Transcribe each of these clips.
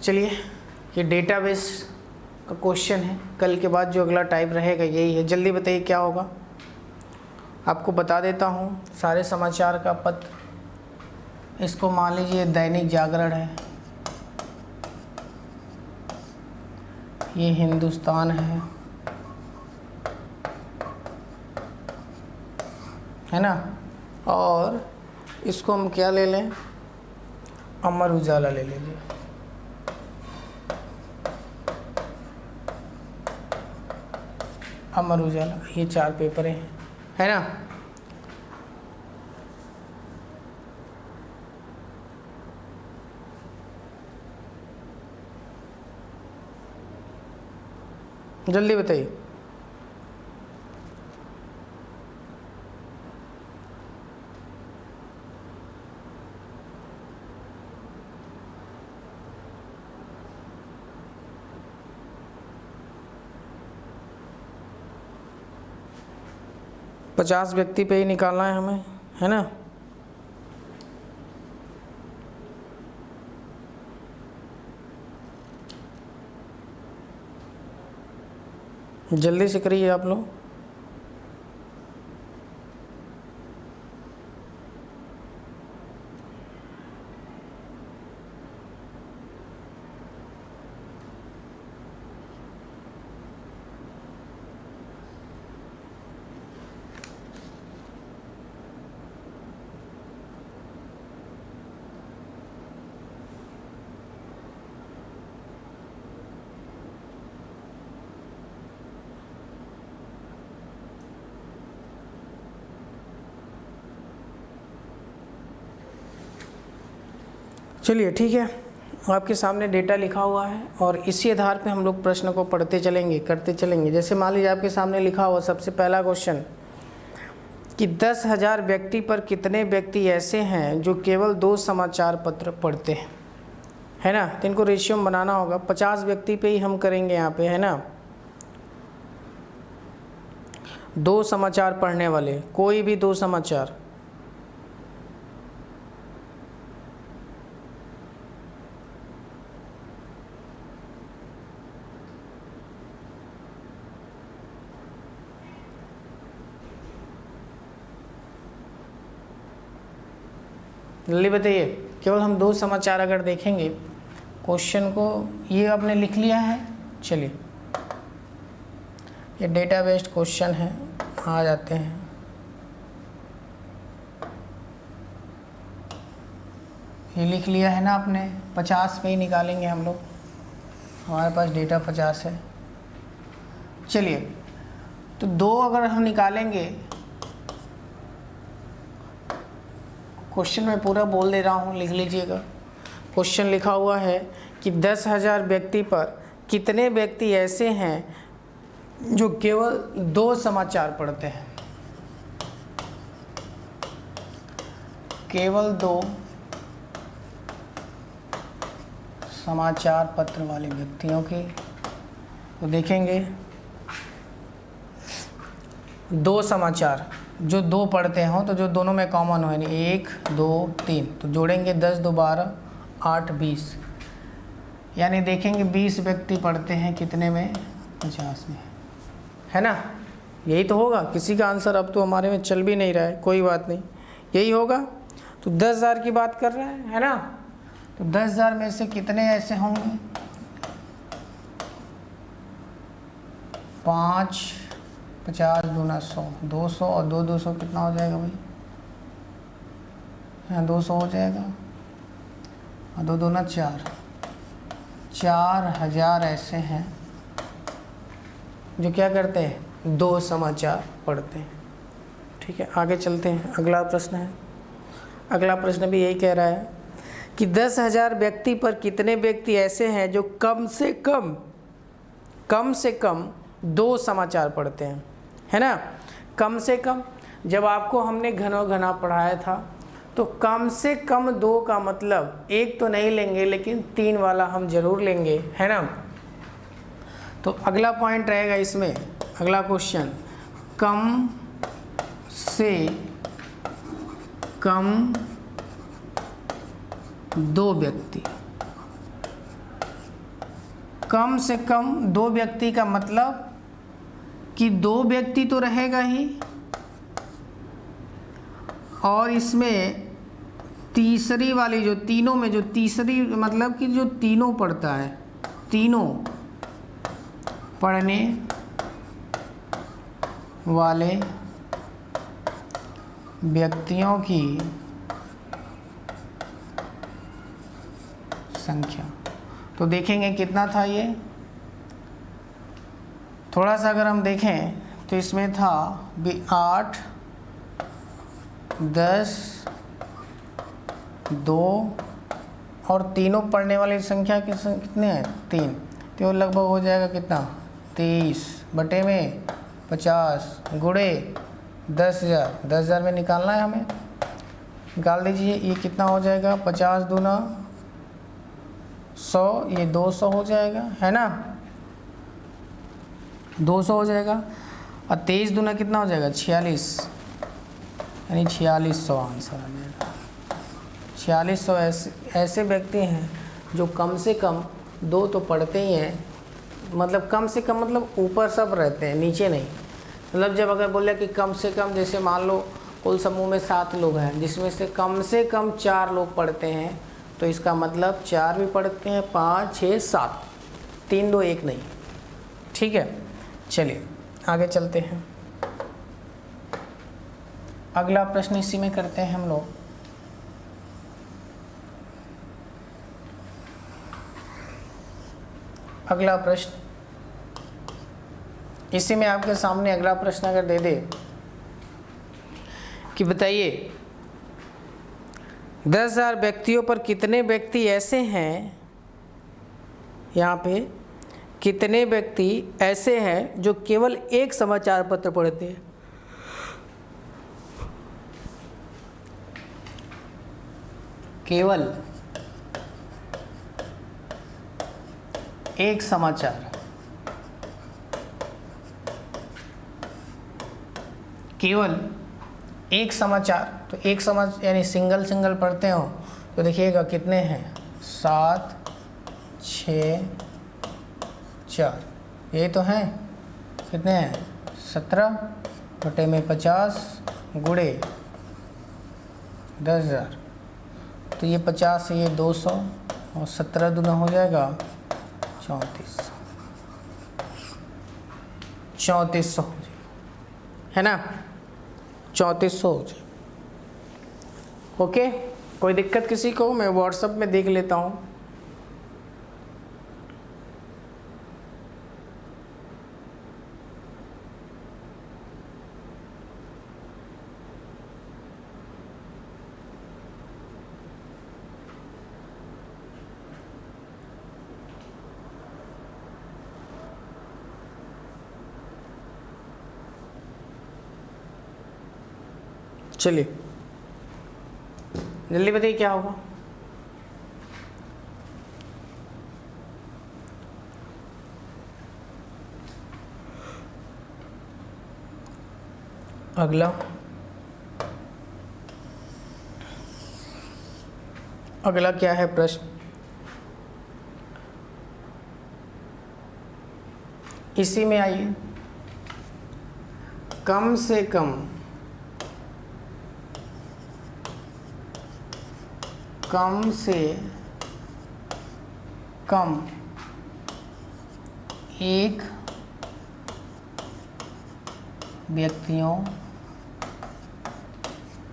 चलिए, ये डेटाबेस का क्वेश्चन है। कल के बाद जो अगला टाइप रहेगा यही है। जल्दी बताइए क्या होगा। आपको बता देता हूँ सारे समाचार का पत्र। इसको मान लीजिए दैनिक जागरण है, ये हिंदुस्तान है ना, और इसको हम क्या ले लें, अमर उजाला ले लीजिए। अमर उजाला, ये 4 पेपर हैं, है ना। जल्दी बताइए। पचास व्यक्ति पे ही निकालना है हमें, है ना। जल्दी से करिए आप लोग। चलिए ठीक है, आपके सामने डेटा लिखा हुआ है और इसी आधार पे हम लोग प्रश्न को पढ़ते चलेंगे, करते चलेंगे। जैसे मान लीजिए आपके सामने लिखा हुआ सबसे पहला क्वेश्चन कि 10,000 व्यक्ति पर कितने व्यक्ति ऐसे हैं जो केवल 2 समाचार पत्र पढ़ते हैं, है ना। तो इनको रेशियो बनाना होगा। 50 व्यक्ति पे ही हम करेंगे यहाँ पे, है ना। 2 समाचार पढ़ने वाले, कोई भी 2 समाचार, जल्दी बताइए। केवल हम 2 समाचार अगर देखेंगे क्वेश्चन को, ये आपने लिख लिया है। चलिए, ये डेटा बेस्ड क्वेश्चन है, आ जाते हैं। ये लिख लिया है ना आपने, 50 पे ही निकालेंगे हम लोग, हमारे पास डेटा 50 है। चलिए, तो 2 अगर हम निकालेंगे, क्वेश्चन में पूरा बोल दे रहा हूँ, लिख लीजिएगा। क्वेश्चन लिखा हुआ है कि 10,000 व्यक्ति पर कितने व्यक्ति ऐसे हैं जो केवल 2 समाचार पढ़ते हैं। केवल 2 समाचार पत्र वाले व्यक्तियों की, तो देखेंगे 2 समाचार जो 2 पढ़ते हों, तो जो दोनों में कॉमन हो, यानी 1 2 3, तो जोड़ेंगे 10 2 12 8 20, यानी देखेंगे 20 व्यक्ति पढ़ते हैं कितने में, 50 में, है ना। यही तो होगा। किसी का आंसर अब तो हमारे में चल भी नहीं रहा है, कोई बात नहीं, यही होगा। तो 10,000 की बात कर रहे हैं, है ना। तो 10,000 में से कितने ऐसे होंगे, 5 50 दूना 100, 200 और 2 200 कितना हो जाएगा भाई, हाँ 200 हो जाएगा, और 2 दूना 4, 4,000 ऐसे हैं जो क्या करते हैं, 2 समाचार पढ़ते हैं। ठीक है, आगे चलते हैं। अगला प्रश्न है। अगला प्रश्न भी यही कह रहा है कि 10,000 व्यक्ति पर कितने व्यक्ति ऐसे हैं जो कम से कम 2 समाचार पढ़ते हैं, है ना। कम से कम, जब आपको हमने घना पढ़ाया था तो कम से कम 2 का मतलब 1 तो नहीं लेंगे, लेकिन 3 वाला हम जरूर लेंगे, है ना। तो अगला पॉइंट रहेगा इसमें, अगला क्वेश्चन, कम से कम 2 व्यक्ति, कम से कम 2 व्यक्ति का मतलब कि 2 व्यक्ति तो रहेगा ही, और इसमें तीसरी वाली जो तीनों में जो तीसरी मतलब कि जो तीनों पढ़ता है, तीनों पढ़ने वाले व्यक्तियों की संख्या। तो देखेंगे कितना था ये, थोड़ा सा अगर हम देखें तो इसमें था 8, 10, 2 और तीनों पढ़ने वाली संख्या कितने हैं 3, तो लगभग हो जाएगा कितना 23 बटे में 50 गुणे 10,000। 10,000 में निकालना है हमें, निकाल दीजिए। ये कितना हो जाएगा 50 दूना 100, ये 200 हो जाएगा, है ना 200 हो जाएगा। और 23 दूना कितना हो जाएगा 46, यानी 4600 आंसर आ जाएगा। 4600 ऐसे व्यक्ति हैं जो कम से कम 2 तो पढ़ते ही हैं, मतलब कम से कम मतलब ऊपर सब रहते हैं, नीचे नहीं। मतलब जब अगर बोले कि कम से कम, जैसे मान लो कुल समूह में 7 लोग हैं जिसमें से कम 4 लोग पढ़ते हैं, तो इसका मतलब 4 भी पढ़ते हैं, 5, 6, 7, 3, 2, 1 नहीं। ठीक है, चलिए आगे चलते हैं। अगला प्रश्न इसी में करते हैं हम लोग। अगला प्रश्न इसी में आपके सामने अगला प्रश्न अगर दे दे कि बताइए 10,000 व्यक्तियों पर कितने व्यक्ति ऐसे हैं, यहाँ पे कितने व्यक्ति ऐसे हैं जो केवल एक समाचार पत्र पढ़ते हैं। केवल एक समाचार, केवल एक समाचार, तो एक समाचार यानी सिंगल पढ़ते हो तो देखिएगा कितने हैं 7, 6, 4, ये तो हैं, कितने हैं 17 बटे में 50 गुणे 10,000, तो ये 50 ये 200 और 17 दूना हो जाएगा 3400 हो जाएगा, है ना 3400 हो जाए। ओके, कोई दिक्कत किसी को? मैं व्हाट्सएप में देख लेता हूँ। चलिए जल्दी बताइए क्या होगा। अगला क्या है प्रश्न, इसी में आइए। कम से कम एक व्यक्तियों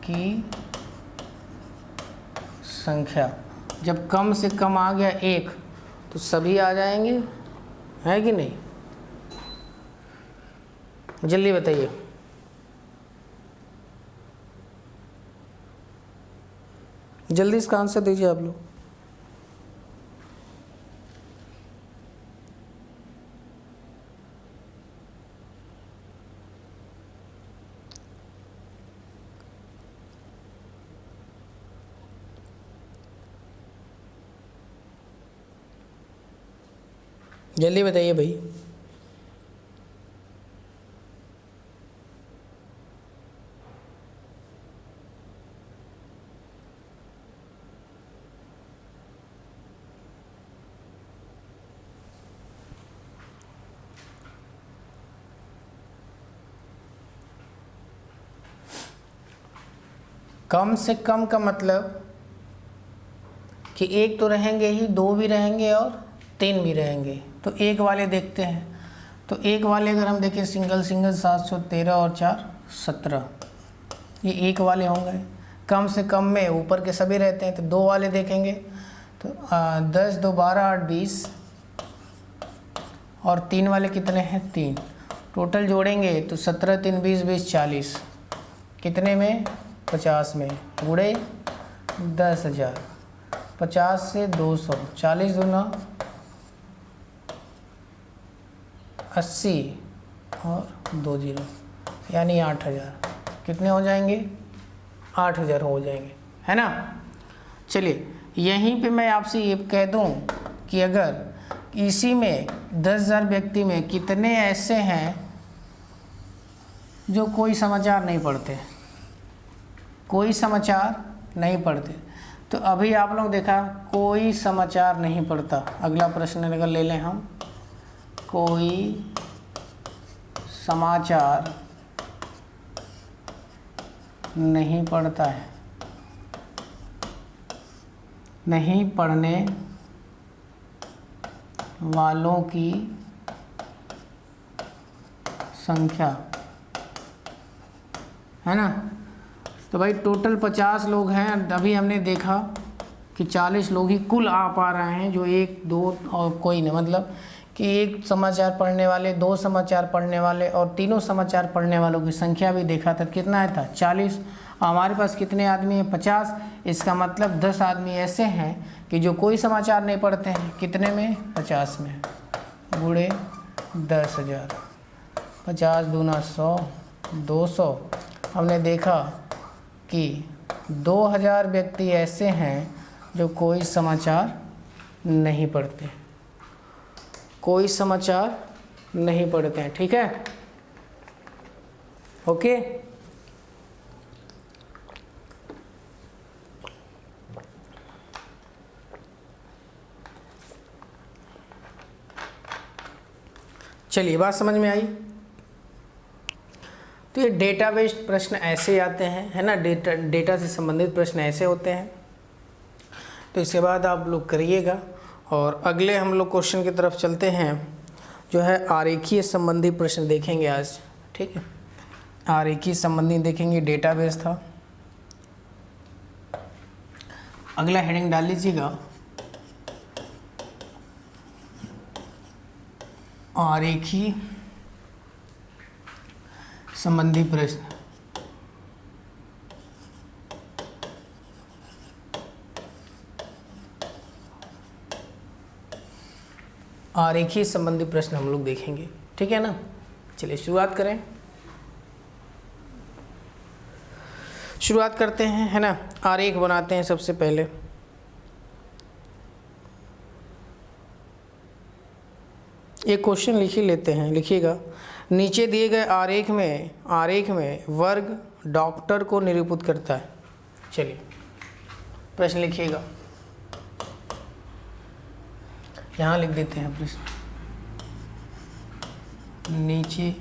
की संख्या। जब कम से कम आ गया एक तो सभी आ जाएंगे, है कि नहीं? जल्दी बताइए। जल्दी इसका आंसर दीजिए आप लोग। जल्दी बताइए भाई। कम से कम का मतलब कि एक तो रहेंगे ही, दो भी रहेंगे और तीन भी रहेंगे। तो एक वाले देखते हैं। तो एक वाले अगर हम देखें सिंगल 713 और 4 17, ये एक वाले होंगे। कम से कम में ऊपर के सभी रहते हैं, तो दो वाले देखेंगे। तो 10 2 12 8 20 और तीन वाले कितने हैं 3। टोटल जोड़ेंगे तो 17 3 20 20 40, कितने में 50 में, गुणे 10,000। 50 से 200, 40 दूना 80 और 2 0, यानी 8,000। कितने हो जाएंगे 8,000 हो जाएंगे, है ना। चलिए यहीं पे मैं आपसे ये कह दूं कि अगर इसी में 10,000 व्यक्ति में कितने ऐसे हैं जो कोई समाचार नहीं पढ़ते, कोई समाचार नहीं पढ़ते। तो अभी आप लोग देखा कोई समाचार नहीं पढ़ता। अगला प्रश्न अगर ले लें हम, कोई समाचार नहीं पढ़ता है, नहीं पढ़ने वालों की संख्या, है ना। तो भाई टोटल 50 लोग हैं, अभी हमने देखा कि 40 लोग ही कुल आ पा रहे हैं, जो एक दो और कोई नहीं, मतलब कि एक समाचार पढ़ने वाले, दो समाचार पढ़ने वाले और तीनों समाचार पढ़ने वालों की संख्या भी देखा था, कितना है था 40। हमारे पास कितने आदमी हैं 50। इसका मतलब 10 आदमी ऐसे हैं कि जो कोई समाचार नहीं पढ़ते हैं, कितने में 50 में, गुणे 10,000। 50 दूना 100, 200। हमने देखा कि 2,000 व्यक्ति ऐसे हैं जो कोई समाचार नहीं पढ़ते, कोई समाचार नहीं पढ़ते हैं, ठीक है। ओके, चलिए बात समझ में आई। तो ये डेटा बेस्ड प्रश्न ऐसे आते हैं, है ना, डेटा से संबंधित प्रश्न ऐसे होते हैं। तो इसके बाद आप लोग करिएगा और अगले हम लोग क्वेश्चन की तरफ चलते हैं, जो है आरेखीय संबंधी प्रश्न देखेंगे आज, ठीक है। आरेखीय संबंधी देखेंगे, डेटाबेस था। अगला हेडिंग डाल लीजिएगा, आरेखीय संबंधी प्रश्न। आरेखीय संबंधी प्रश्न हम लोग देखेंगे, ठीक है ना। चलिए शुरुआत करें, शुरुआत करते हैं, है ना। आरेख बनाते हैं सबसे पहले। एक क्वेश्चन लिख ही लेते हैं, लिखिएगा। नीचे दिए गए आरेख में वर्ग डॉक्टर को निरूपित करता है। चलिए प्रश्न लिखिएगा, यहाँ लिख देते हैं प्रश्न। नीचे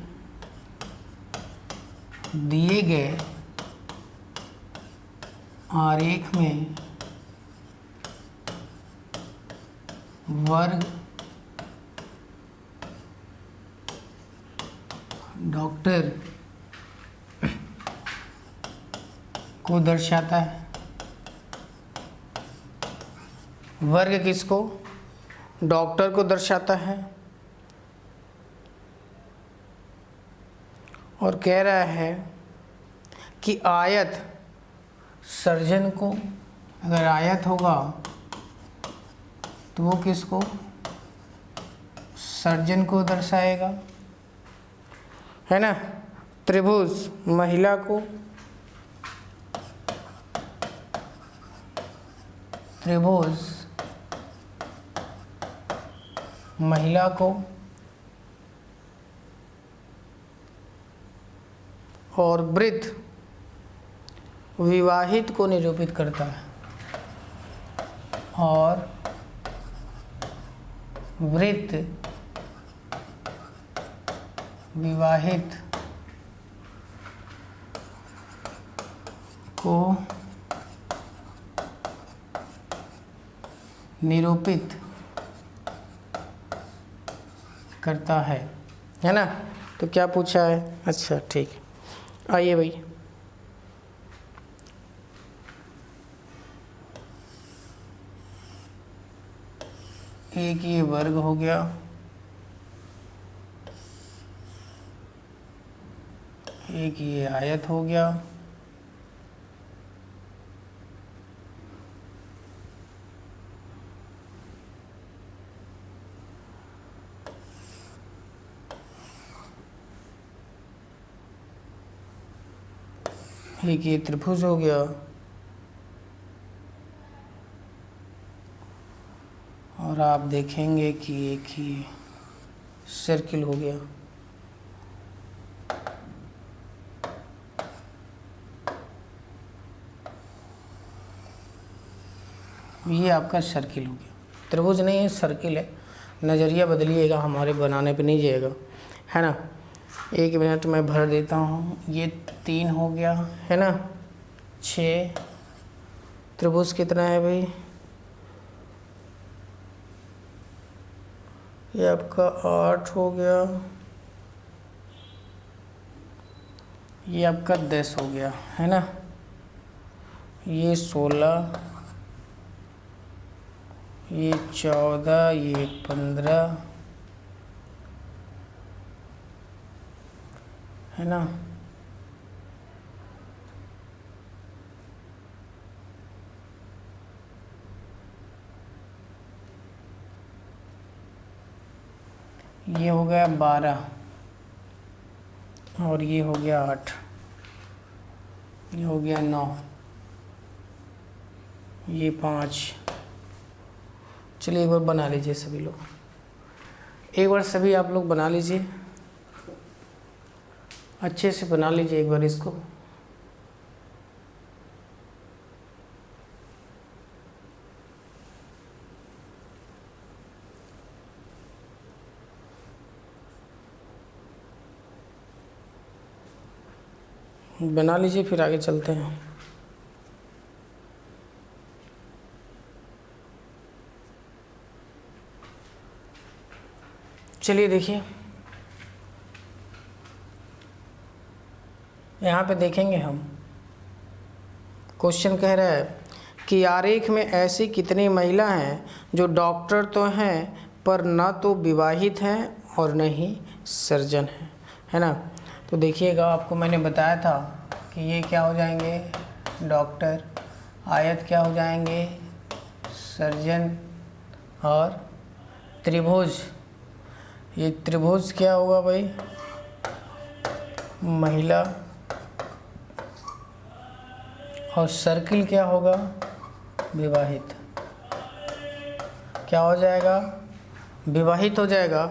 दिए गए आरेख में वर्ग डॉक्टर को दर्शाता है। वर्ग किसको? डॉक्टर को दर्शाता है। और कह रहा है कि आयत सर्जन को, अगर आयत होगा तो वो किसको? सर्जन को दर्शाएगा, है ना। त्रिभुज महिला को, त्रिभुज महिला को, और वृत्त विवाहित को निरूपित करता है। और वृत्त विवाहित को निरूपित करता है ना। तो क्या पूछा है? अच्छा ठीक है, आइए भाई। एक ये वर्ग हो गया, एक ये आयत हो गया, एक ये त्रिभुज हो गया, और आप देखेंगे कि एक ही सर्किल हो गया। ये आपका सर्किल हो गया, त्रिभुज नहीं है, सर्किल है। नज़रिया बदलिएगा, हमारे बनाने पे नहीं जाएगा, है ना। 1 मिनट में भर देता हूँ। ये 3 हो गया, है ना। 6 त्रिभुज कितना है भाई? ये आपका 8 हो गया, ये आपका 10 हो गया, है ना। ये 16, ये 14, ये 15, है ना। ये हो गया 12, और ये हो गया 8, ये हो गया 9, ये 5। चलिए एक बार बना लीजिए सभी लोग, एक बार सभी आप लोग बना लीजिए, अच्छे से बना लीजिए एक बार इसको। बना लीजिए, फिर आगे चलते हैं। चलिए देखिए, यहाँ पे देखेंगे हम, क्वेश्चन कह रहा है कि आरेख में ऐसी कितनी महिला हैं जो डॉक्टर तो हैं पर न तो विवाहित हैं और न ही सर्जन हैं, है ना। तो देखिएगा, आपको मैंने बताया था कि ये क्या हो जाएंगे? डॉक्टर। आयत क्या हो जाएंगे? सर्जन। और त्रिभुज, ये त्रिभुज क्या होगा भाई? महिला। और सर्किल क्या होगा? विवाहित। क्या हो जाएगा? विवाहित हो जाएगा।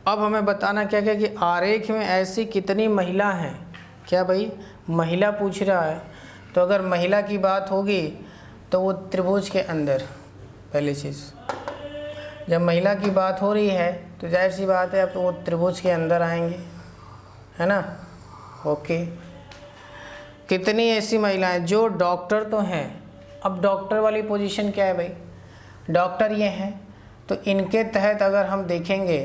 अब हमें बताना क्या क्या कि आरेख में ऐसी कितनी महिला हैं। क्या भाई? महिला पूछ रहा है, तो अगर महिला की बात होगी तो वो त्रिभुज के अंदर, पहली चीज़। जब महिला की बात हो रही है तो जाहिर सी बात है, अब तो वो त्रिभुज के अंदर आएंगे, है ना। ओके, कितनी ऐसी महिलाएं जो डॉक्टर तो हैं। अब डॉक्टर वाली पोजीशन क्या है भाई? डॉक्टर ये हैं, तो इनके तहत अगर हम देखेंगे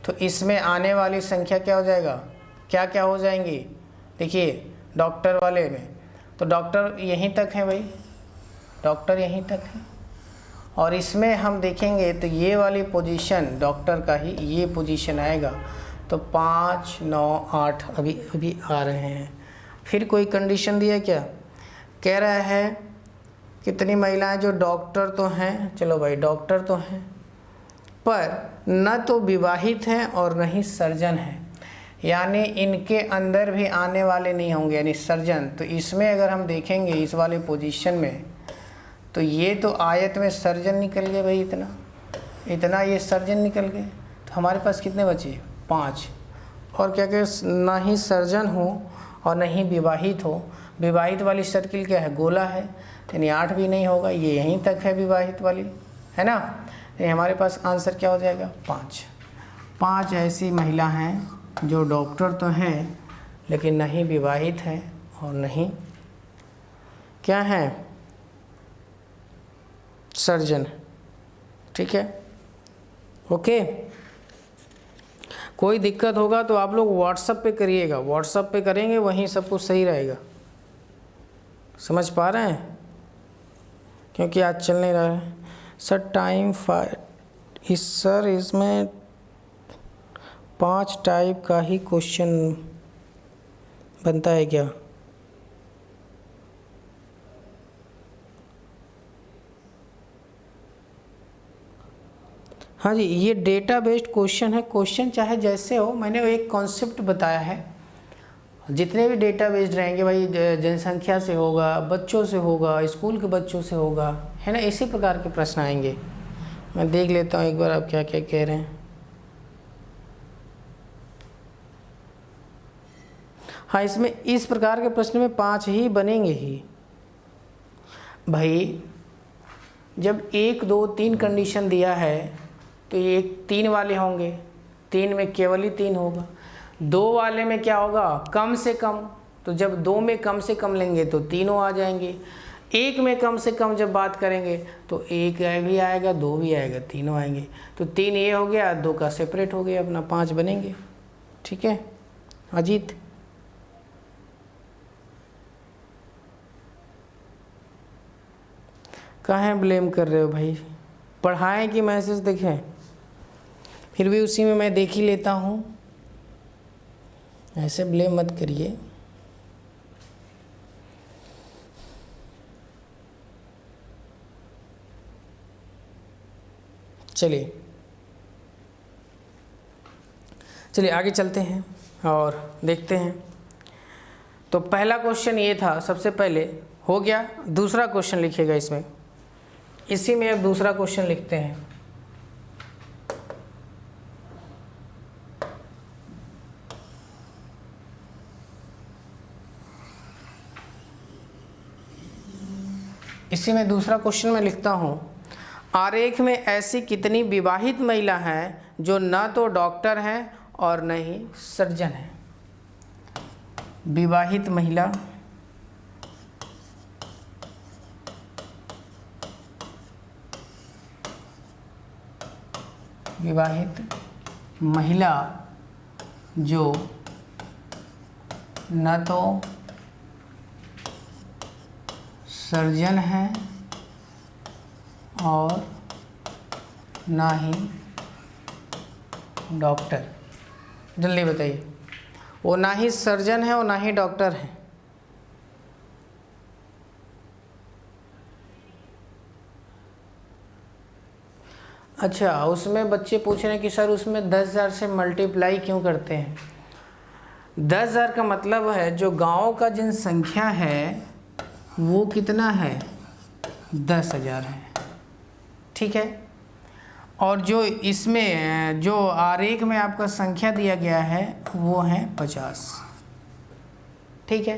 तो इसमें आने वाली संख्या क्या हो जाएगा? क्या क्या हो जाएंगी? देखिए, डॉक्टर वाले में तो डॉक्टर यहीं तक है भाई, डॉक्टर यहीं तक है। और इसमें हम देखेंगे तो ये वाली पोजीशन डॉक्टर का ही ये पोजीशन आएगा। तो 5, 9, 8 अभी आ रहे हैं। फिर कोई कंडीशन दिया क्या? कह रहा है कितनी महिलाएं जो डॉक्टर तो हैं, चलो भाई डॉक्टर तो हैं, पर न तो विवाहित हैं और न ही सर्जन हैं, यानी इनके अंदर भी आने वाले नहीं होंगे, यानी सर्जन। तो इसमें अगर हम देखेंगे इस वाले पोजीशन में, तो ये तो आयत में सर्जन निकल गए भाई, इतना ये सर्जन निकल गए। तो हमारे पास कितने बचे? 5। और क्या क्या? ना ही सर्जन हो और न ही विवाहित हो। विवाहित वाली सर्किल क्या है? गोला है, यानी 8 भी नहीं होगा, ये यहीं तक है विवाहित वाली, है ना। तो हमारे पास आंसर क्या हो जाएगा? 5। 5 ऐसी महिला हैं जो डॉक्टर तो हैं लेकिन नहीं विवाहित हैं और नहीं क्या है? सर्जन, ठीक है, ओके। कोई दिक्कत होगा तो आप लोग व्हाट्सएप पे करिएगा, व्हाट्सएप पे करेंगे वहीं सब कुछ सही रहेगा। समझ पा रहे हैं? क्योंकि आज चल नहीं रहा है सर टाइम सर इसमें 5 टाइप का ही क्वेश्चन बनता है क्या? हाँ जी, ये डेटा बेस्ड क्वेश्चन है। क्वेश्चन चाहे जैसे हो, मैंने एक कॉन्सेप्ट बताया है। जितने भी डेटा बेस्ड रहेंगे भाई, जनसंख्या से होगा, बच्चों से होगा, स्कूल के बच्चों से होगा, है ना, इसी प्रकार के प्रश्न आएंगे। मैं देख लेता हूँ एक बार आप क्या क्या कह रहे हैं। हाँ, इसमें इस प्रकार के प्रश्न में 5 ही बनेंगे ही भाई। जब 1 2 3 कंडीशन दिया है तो ये 3 वाले होंगे, 3 में केवल ही 3 होगा। 2 वाले में क्या होगा, कम से कम, तो जब 2 में कम से कम लेंगे तो तीनों आ जाएंगे। 1 में कम से कम जब बात करेंगे तो 1 भी आएगा, 2 भी आएगा, तीनों आएंगे। तो 3 ये हो गया, 2 का सेपरेट हो गया, अपना 5 बनेंगे। ठीक है अजीत, कहाँ ब्लेम कर रहे हो भाई? पढ़ाएं कि मैसेज देखें? फिर भी उसी में मैं देख ही लेता हूँ, ऐसे ब्लेम मत करिए। चलिए आगे चलते हैं और देखते हैं। तो पहला क्वेश्चन ये था, सबसे पहले हो गया। दूसरा क्वेश्चन लिखिएगा इसमें, इसी में अब दूसरा क्वेश्चन लिखते हैं। इसी में दूसरा क्वेश्चन मैं लिखता हूँ, आरेख में ऐसी कितनी विवाहित महिला हैं जो न तो डॉक्टर हैं और न ही सर्जन हैं? विवाहित महिला, विवाहित महिला जो न तो सर्जन है और ना ही डॉक्टर। जल्दी बताइए, वो ना ही सर्जन है और ना ही डॉक्टर है। अच्छा, उसमें बच्चे पूछ रहे हैं कि सर उसमें 10,000 से मल्टीप्लाई क्यों करते हैं? 10,000 का मतलब है जो गांव का जनसंख्या है वो कितना है, 10,000 है। ठीक है, और जो इसमें जो आरेख में आपका संख्या दिया गया है वो है 50। ठीक है,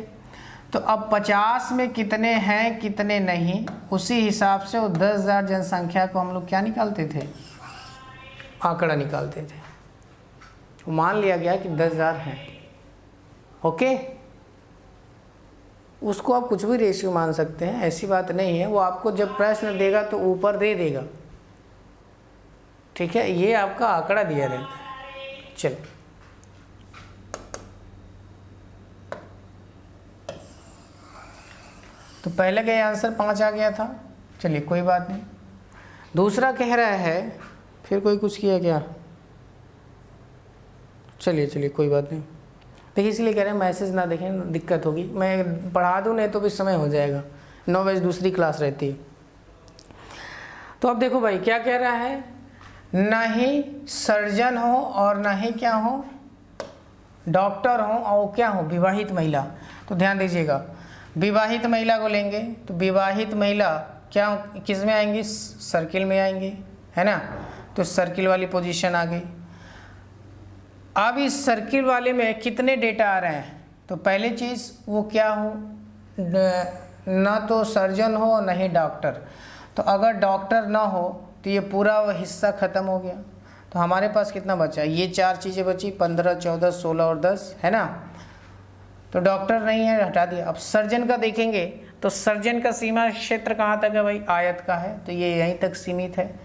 तो अब 50 में कितने हैं कितने नहीं, उसी हिसाब से वो 10,000 जनसंख्या को हम लोग क्या निकालते थे, आंकड़ा निकालते थे। मान लिया गया कि 10,000 हैं। ओके, उसको आप कुछ भी रेशियो मान सकते हैं, ऐसी बात नहीं है। वो आपको जब प्रश्न देगा तो ऊपर दे देगा। ठीक है, ये आपका आंकड़ा दिया रहता है। चलिए, तो पहले का आंसर 5 आ गया था। चलिए कोई बात नहीं। दूसरा कह रहा है, फिर कोई कुछ किया क्या? चलिए कोई बात नहीं। देखिए, इसलिए कह रहे हैं मैसेज ना देखें, दिक्कत होगी। मैं पढ़ा दूँ नहीं तो भी समय हो जाएगा, 9 बजे दूसरी क्लास रहती है। तो अब देखो भाई क्या कह रहा है, ना ही सर्जन हो और ना ही क्या हो, डॉक्टर हो, और क्या हो, विवाहित महिला। तो ध्यान दीजिएगा, विवाहित महिला को लेंगे तो विवाहित महिला क्या किस में आएंगी, सर्किल में आएंगे, है ना। तो सर्किल वाली पोजीशन आ गई। अब इस सर्किल वाले में कितने डेटा आ रहे हैं? तो पहली चीज़ वो क्या हो, ना तो सर्जन हो ना ही डॉक्टर। तो अगर डॉक्टर ना हो तो ये पूरा हिस्सा ख़त्म हो गया। तो हमारे पास कितना बचा, ये 4 चीज़ें बची, 15, 14, 16 और 10, है ना। तो डॉक्टर नहीं है, हटा दिया। अब सर्जन का देखेंगे तो सर्जन का सीमा क्षेत्र कहाँ तक है भाई, आयत का है, तो ये यहीं तक सीमित है।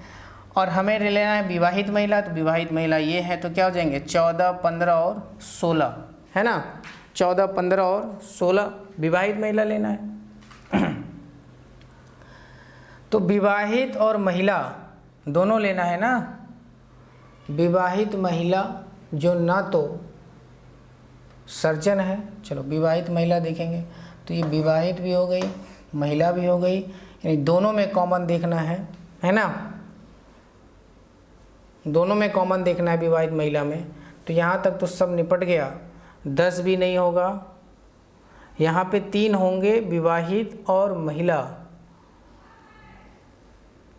और हमें लेना है विवाहित महिला, तो विवाहित महिला ये है, तो क्या हो जाएंगे 14, 15 और 16, है ना। 14, 15 और 16 विवाहित महिला लेना है। तो विवाहित और महिला दोनों लेना है ना। विवाहित महिला जो ना तो सर्जन है, चलो विवाहित महिला देखेंगे, तो ये विवाहित भी हो गई, महिला भी हो गई, यानी दोनों में कॉमन देखना है ना। दोनों में कॉमन देखना है विवाहित महिला में। तो यहाँ तक तो सब निपट गया। 10 भी नहीं होगा, यहाँ पे 3 होंगे विवाहित और महिला।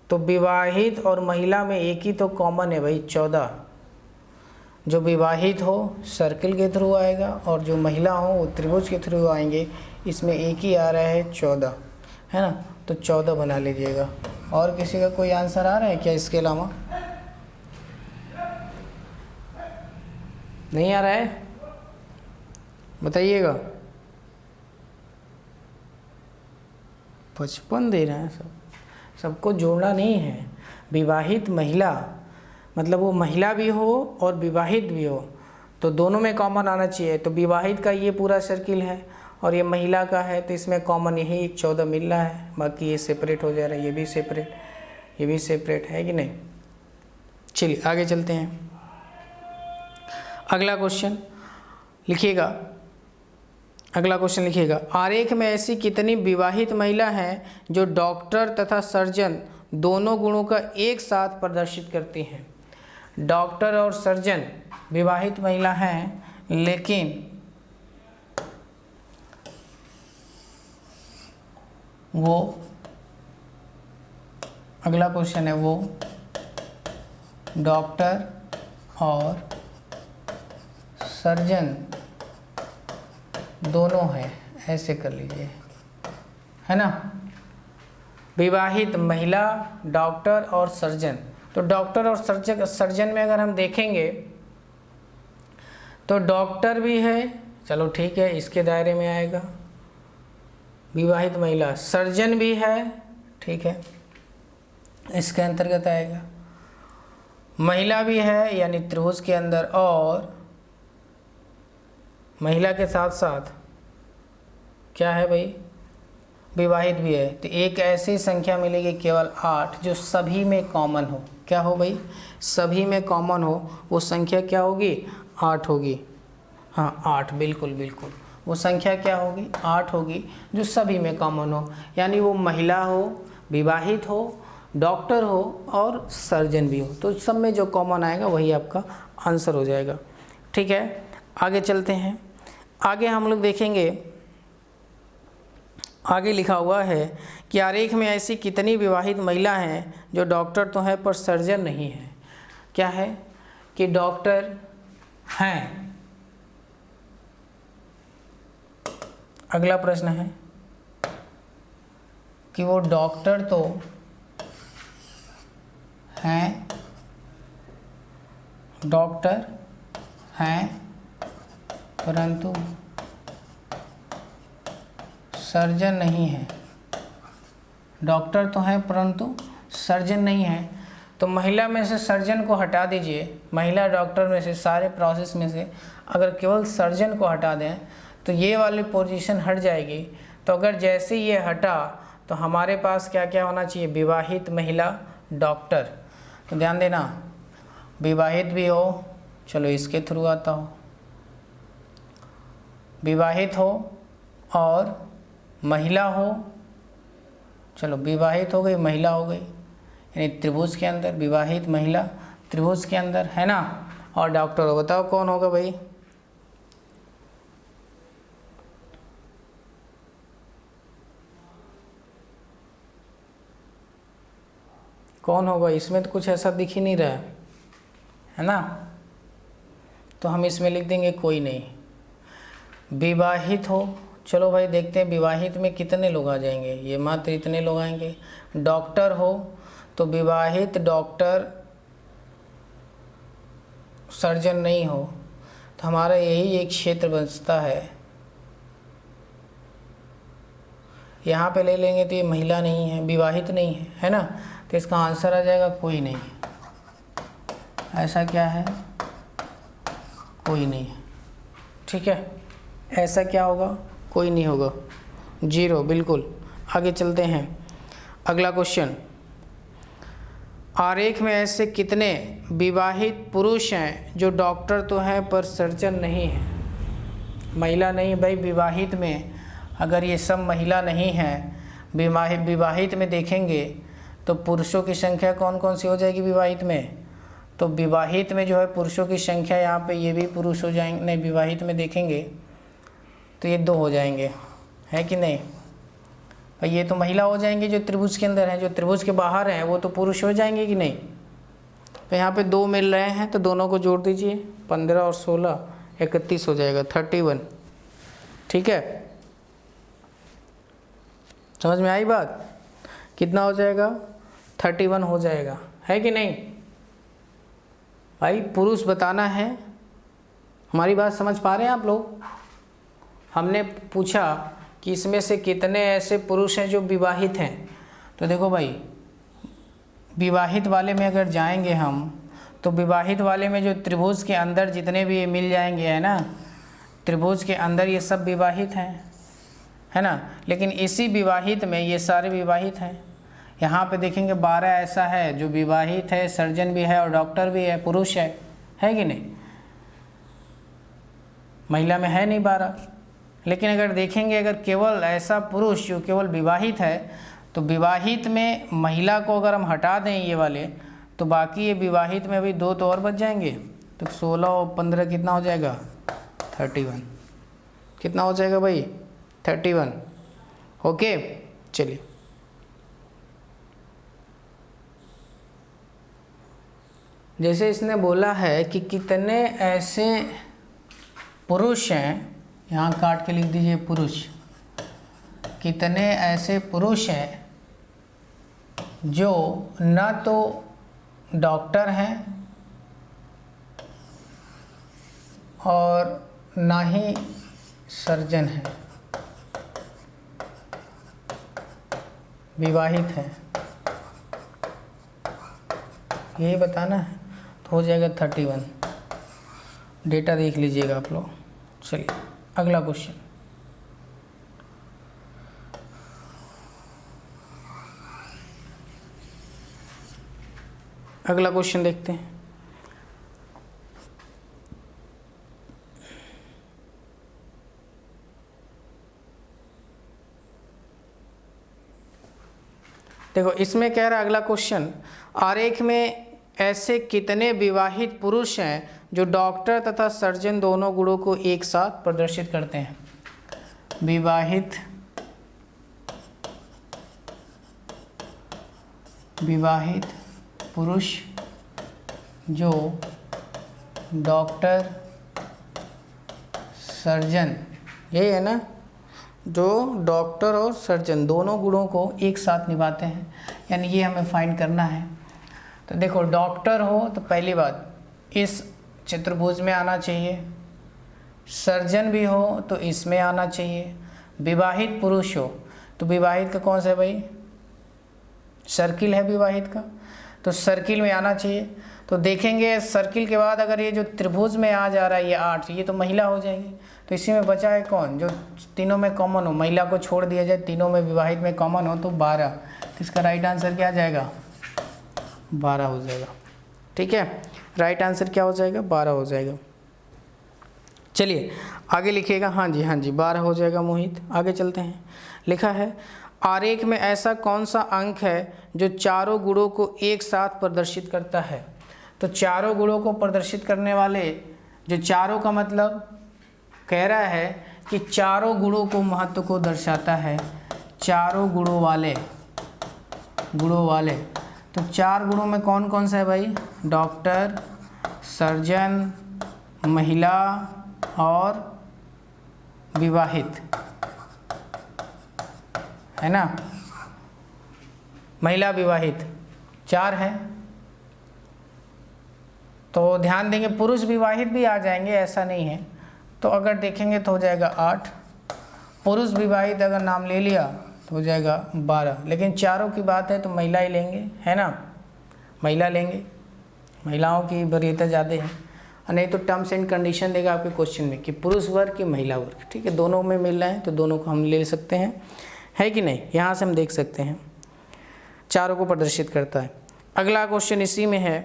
तो विवाहित और महिला में एक ही तो कॉमन है भाई 14। जो विवाहित हो सर्किल के थ्रू आएगा और जो महिला हो वो त्रिभुज के थ्रू आएंगे। इसमें एक ही आ रहा है 14, है ना। तो 14 बना लीजिएगा। और किसी का कोई आंसर आ रहा है क्या इसके अलावा? नहीं आ रहा है, बताइएगा। 55 दे रहे हैं सबको जोड़ना नहीं है। विवाहित महिला मतलब वो महिला भी हो और विवाहित भी हो, तो दोनों में कॉमन आना चाहिए। तो विवाहित का ये पूरा सर्किल है और ये महिला का है, तो इसमें कॉमन यही 14 मिल रहा है। बाकी ये सेपरेट हो जा रहा है, ये भी सेपरेट, ये भी सेपरेट है कि नहीं। चलिए आगे चलते हैं। अगला क्वेश्चन लिखिएगा। अगला क्वेश्चन लिखिएगा, आरेख में ऐसी कितनी विवाहित महिला हैं जो डॉक्टर तथा सर्जन दोनों गुणों का एक साथ प्रदर्शित करती हैं। डॉक्टर और सर्जन विवाहित महिला हैं, लेकिन वो, अगला क्वेश्चन है, वो डॉक्टर और सर्जन दोनों है, ऐसे कर लीजिए, है ना। विवाहित महिला, डॉक्टर और सर्जन। तो डॉक्टर और सर्जन में अगर हम देखेंगे तो डॉक्टर भी है, चलो ठीक है, इसके दायरे में आएगा विवाहित महिला। सर्जन भी है, ठीक है, इसके अंतर्गत आएगा। महिला भी है यानी त्रिभुज के अंदर, और महिला के साथ साथ क्या है भाई, विवाहित भी है। तो एक ऐसी संख्या मिलेगी केवल 8 जो सभी में कॉमन हो। क्या हो भाई, सभी में कॉमन हो। वो संख्या क्या होगी, 8 होगी। हाँ 8, बिल्कुल बिल्कुल, वो संख्या क्या होगी, 8 होगी, जो सभी में कॉमन हो। यानी वो महिला हो, विवाहित हो, डॉक्टर हो और सर्जन भी हो, तो सब में जो कॉमन आएगा वही आपका आंसर हो जाएगा। ठीक है, आगे चलते हैं। आगे हम लोग देखेंगे, आगे लिखा हुआ है कि आरेख में ऐसी कितनी विवाहित महिला हैं जो डॉक्टर तो है पर सर्जन नहीं है। क्या है कि डॉक्टर हैं। अगला प्रश्न है कि वो डॉक्टर तो हैं, डॉक्टर हैं परंतु सर्जन नहीं है। डॉक्टर तो हैं परंतु सर्जन नहीं है। तो महिला में से सर्जन को हटा दीजिए। महिला डॉक्टर में से सारे प्रोसेस में से अगर केवल सर्जन को हटा दें तो ये वाली पोजीशन हट जाएगी। तो अगर जैसे ये हटा तो हमारे पास क्या क्या होना चाहिए, विवाहित महिला, डॉक्टर। तो ध्यान देना, विवाहित भी हो, चलो इसके थ्रू आता हो, विवाहित हो और महिला हो, चलो विवाहित हो गई, महिला हो गई, यानी त्रिभुज के अंदर विवाहित महिला, त्रिभुज के अंदर, है ना, और डॉक्टर हो। बताओ कौन होगा भाई, कौन होगा? इसमें तो कुछ ऐसा दिख ही नहीं रहा है ना, तो हम इसमें लिख देंगे कोई नहीं। विवाहित हो, चलो भाई देखते हैं विवाहित में कितने लोग आ जाएंगे, ये मात्र इतने लोग आएंगे। डॉक्टर हो तो विवाहित डॉक्टर, सर्जन नहीं हो, तो हमारा यही एक क्षेत्र बचता है। यहाँ पे ले लेंगे तो ये महिला नहीं है, विवाहित नहीं है, है ना, तो इसका आंसर आ जाएगा कोई नहीं। ऐसा क्या है, कोई नहीं है। ठीक है, ऐसा क्या होगा, कोई नहीं होगा, 0 बिल्कुल। आगे चलते हैं, अगला क्वेश्चन। आरेख में ऐसे कितने विवाहित पुरुष हैं जो डॉक्टर तो हैं पर सर्जन नहीं है? महिला नहीं भाई, विवाहित में अगर ये सब महिला नहीं हैं, विवाहित में देखेंगे तो पुरुषों की संख्या कौन कौन सी हो जाएगी विवाहित में? तो विवाहित में जो है पुरुषों की संख्या, यहाँ पे ये भी पुरुष हो जाएंगे, नहीं विवाहित में देखेंगे तो ये 2 हो जाएंगे, है कि नहीं? और ये तो महिला हो जाएंगे जो त्रिभुज के अंदर हैं, जो त्रिभुज के बाहर हैं वो तो पुरुष हो जाएंगे कि नहीं? तो यहाँ पे 2 मिल रहे हैं तो दोनों को जोड़ दीजिए, 15 और 16 31 हो जाएगा, 31। ठीक है, समझ में आई बात? कितना हो जाएगा, 31 हो जाएगा, है कि नहीं? भाई पुरुष बताना है, हमारी बात समझ पा रहे हैं आप लोग? हमने पूछा कि इसमें से कितने ऐसे पुरुष हैं जो विवाहित हैं, तो देखो भाई विवाहित वाले में अगर जाएंगे हम तो विवाहित वाले में जो त्रिभुज के अंदर जितने भी ये मिल जाएंगे, है ना, त्रिभुज के अंदर ये सब विवाहित हैं, है ना। लेकिन इसी विवाहित में ये सारे विवाहित हैं। यहाँ पे देखेंगे 12 ऐसा है जो विवाहित है, सर्जन भी है और डॉक्टर भी है, पुरुष है कि नहीं? महिला में है नहीं 12। लेकिन अगर देखेंगे अगर केवल ऐसा पुरुष जो केवल विवाहित है, तो विवाहित में महिला को अगर हम हटा दें ये वाले, तो बाकी ये विवाहित में भी 2 तो और बच जाएंगे। तो 16 और 15 कितना हो जाएगा, 31। कितना हो जाएगा भाई, 31। ओके, चलिए जैसे इसने बोला है कि कितने ऐसे पुरुष हैं, यहाँ काट के लिख दीजिए पुरुष, कितने ऐसे पुरुष हैं जो न तो डॉक्टर हैं और ना ही सर्जन हैं, विवाहित हैं, यही बताना है। तो हो जाएगा 31। डेटा देख लीजिएगा आप लोग। चलिए अगला क्वेश्चन। अगला क्वेश्चन देखते हैं। देखो इसमें कह रहा है अगला क्वेश्चन, आरेख में ऐसे कितने विवाहित पुरुष हैं जो डॉक्टर तथा सर्जन दोनों गुणों को एक साथ प्रदर्शित करते हैं? विवाहित पुरुष जो डॉक्टर सर्जन, यही है ना, जो डॉक्टर और सर्जन दोनों गुणों को एक साथ निभाते हैं, यानी ये हमें फाइंड करना है। तो देखो डॉक्टर हो तो पहली बात इस चतुर्भुज में आना चाहिए, सर्जन भी हो तो इसमें आना चाहिए, विवाहित पुरुष हो तो विवाहित का कौन सा है भाई, सर्किल है विवाहित का, तो सर्किल में आना चाहिए। तो देखेंगे सर्किल के बाद अगर ये जो त्रिभुज में आ जा रहा है ये 8, ये तो महिला हो जाएगी। तो इसी में बचा है कौन, जो तीनों में कॉमन हो, महिला को छोड़ दिया जाए, तीनों में विवाहित में कॉमन हो तो 12। तो इसका राइट आंसर क्या आ जाएगा, 12 हो जाएगा। ठीक है, राइट आंसर क्या हो जाएगा, 12 हो जाएगा। चलिए आगे लिखिएगा। हाँ जी 12 हो जाएगा मोहित। आगे चलते हैं। लिखा है आरेख में ऐसा कौन सा अंक है जो चारों गुणों को एक साथ प्रदर्शित करता है? तो चारों गुणों को प्रदर्शित करने वाले, जो चारों का मतलब कह रहा है कि चारों गुणों को महत्व को दर्शाता है, चारों गुणों वाले। तो 4 गुणों में कौन कौन सा है भाई, डॉक्टर, सर्जन, महिला और विवाहित, है ना, महिला विवाहित 4 हैं। तो ध्यान देंगे पुरुष विवाहित भी आ जाएंगे, ऐसा नहीं है। तो अगर देखेंगे तो हो जाएगा 8, पुरुष विवाहित अगर नाम ले लिया तो हो जाएगा 12। लेकिन चारों की बात है तो महिला ही लेंगे, है ना, महिला लेंगे, महिलाओं की वरीयता ज़्यादा है। और नहीं तो टर्म्स एंड कंडीशन देगा आपके क्वेश्चन में कि पुरुष वर्ग की महिला वर्ग, ठीक है, दोनों में मिल रहा है तो दोनों को हम ले सकते हैं, है कि नहीं। यहाँ से हम देख सकते हैं चारों को प्रदर्शित करता है। अगला क्वेश्चन इसी में है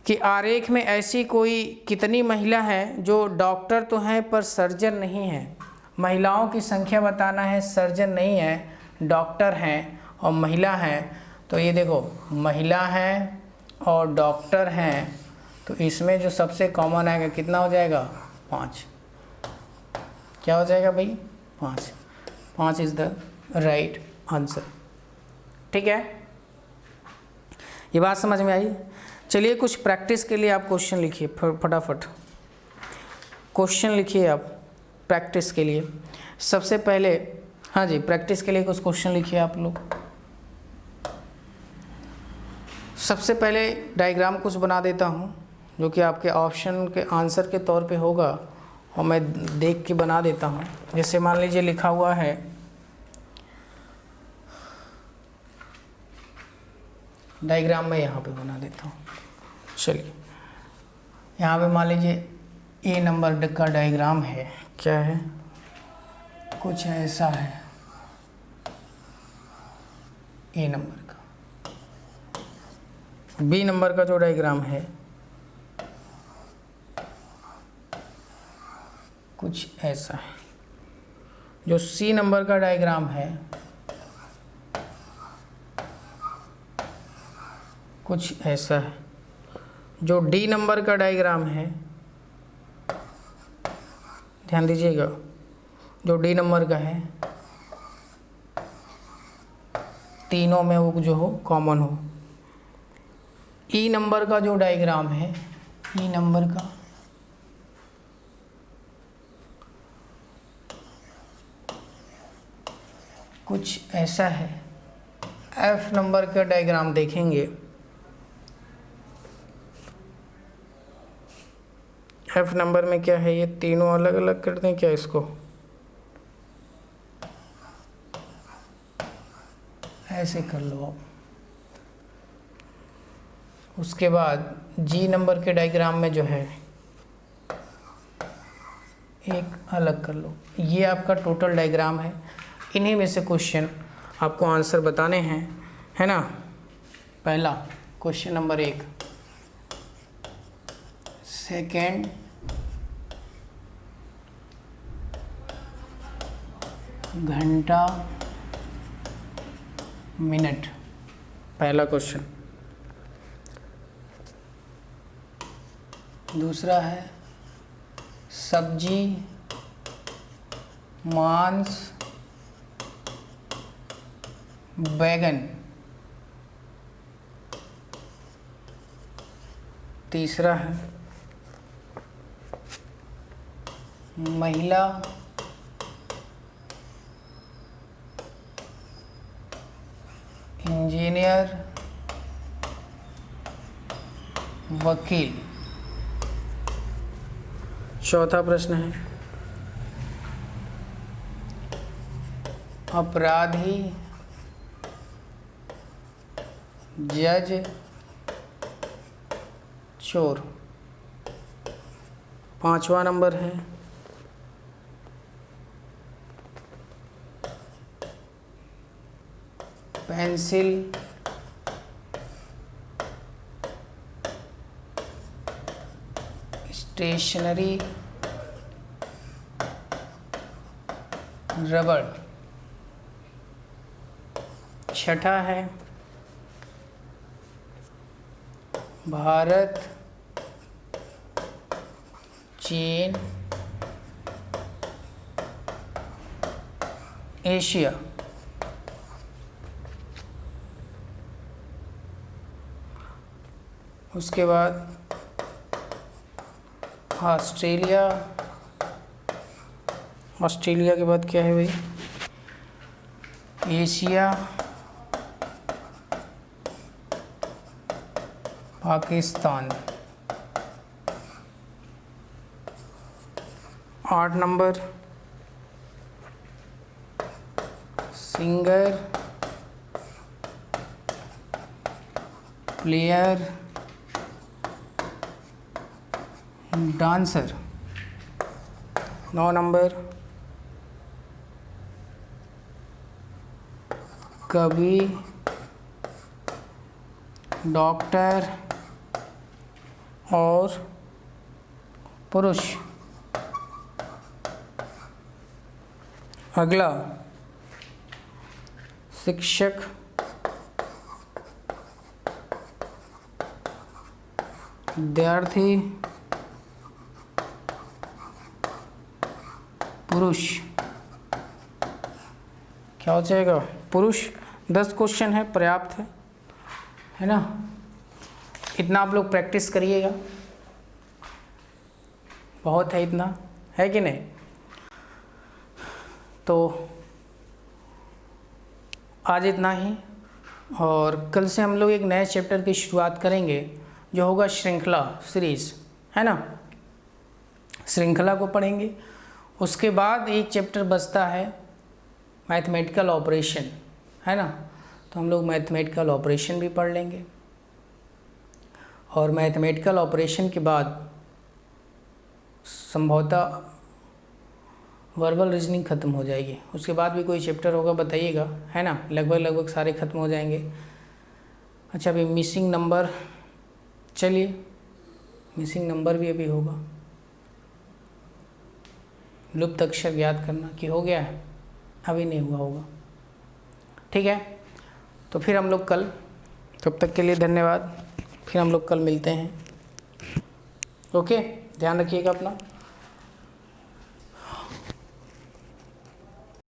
कि आरेख में ऐसी कोई कितनी महिला है जो डॉक्टर तो हैं पर सर्जन नहीं है। महिलाओं की संख्या बताना है, सर्जन नहीं है, डॉक्टर हैं और महिला हैं। तो ये देखो महिला हैं और डॉक्टर हैं, तो इसमें जो सबसे कॉमन आएगा कितना हो जाएगा 5। क्या हो जाएगा भाई 5। 5 इज़ द राइट आंसर। ठीक है, ये बात समझ में आई। चलिए कुछ प्रैक्टिस के लिए आप क्वेश्चन लिखिए, फटाफट क्वेश्चन लिखिए आप प्रैक्टिस के लिए। सबसे पहले हाँ जी, प्रैक्टिस के लिए कुछ क्वेश्चन लिखिए आप लोग। सबसे पहले डायग्राम कुछ बना देता हूँ जो कि आपके ऑप्शन के आंसर के तौर पे होगा और मैं देख के बना देता हूँ। जैसे मान लीजिए लिखा हुआ है डायग्राम में यहाँ पे बना देता हूँ। चलिए यहाँ पे मान लीजिए ए नंबर का डायग्राम है, क्या है, कुछ ऐसा है ए नंबर का। बी नंबर का जो डायग्राम है कुछ ऐसा है। जो सी नंबर का डायग्राम है कुछ ऐसा है। जो डी नंबर का डायग्राम है, ध्यान दीजिएगा, जो डी नंबर का है तीनों में वो जो हो कॉमन हो। ई नंबर का जो डायग्राम है, ई नंबर का कुछ ऐसा है। एफ नंबर का डायग्राम देखेंगे, एफ नंबर में क्या है, ये तीनों अलग अलग कर दें क्या इसको, ऐसे कर लो आप। उसके बाद जी नंबर के डायग्राम में जो है एक अलग कर लो। ये आपका टोटल डायग्राम है। इन्हीं में से क्वेश्चन आपको आंसर बताने हैं, है ना। पहला क्वेश्चन नंबर 1, सेकेंड, घंटा, मिनट, पहला क्वेश्चन। दूसरा है सब्जी, मांस, बैगन। तीसरा है महिला, इंजीनियर, वकील। चौथा प्रश्न है अपराधी, जज, चोर। पांचवा नंबर है पेंसिल, स्टेशनरी, रबड़। छठा है भारत, चीन, एशिया। उसके बाद ऑस्ट्रेलिया। ऑस्ट्रेलिया के बाद क्या है भाई, Asia, Pakistan. 8 number singer, player, dancer. 9 number कवि, डॉक्टर और पुरुष। अगला शिक्षक, विद्यार्थी, पुरुष। क्या हो जाएगा? पुरुष। 10 क्वेश्चन है, पर्याप्त है ना? इतना आप लोग प्रैक्टिस करिएगा, बहुत है, इतना है कि नहीं? तो आज इतना ही, और कल से हम लोग एक नए चैप्टर की शुरुआत करेंगे जो होगा श्रृंखला, सीरीज, है ना? श्रृंखला को पढ़ेंगे। उसके बाद एक चैप्टर बचता है मैथमेटिकल ऑपरेशन, है ना? तो हम लोग मैथमेटिकल ऑपरेशन भी पढ़ लेंगे, और मैथमेटिकल ऑपरेशन के बाद संभवतः वर्बल रीजनिंग ख़त्म हो जाएगी। उसके बाद भी कोई चैप्टर होगा बताइएगा, है ना? लगभग सारे ख़त्म हो जाएंगे। अच्छा, अभी मिसिंग नंबर, चलिए मिसिंग नंबर भी अभी होगा। लुप्त अक्षर याद करना कि हो गया है, अभी नहीं हुआ होगा। ठीक है, तो फिर हम लोग कल, तब तक के लिए धन्यवाद। फिर हम लोग कल मिलते हैं। ओके, ध्यान रखिएगा अपना।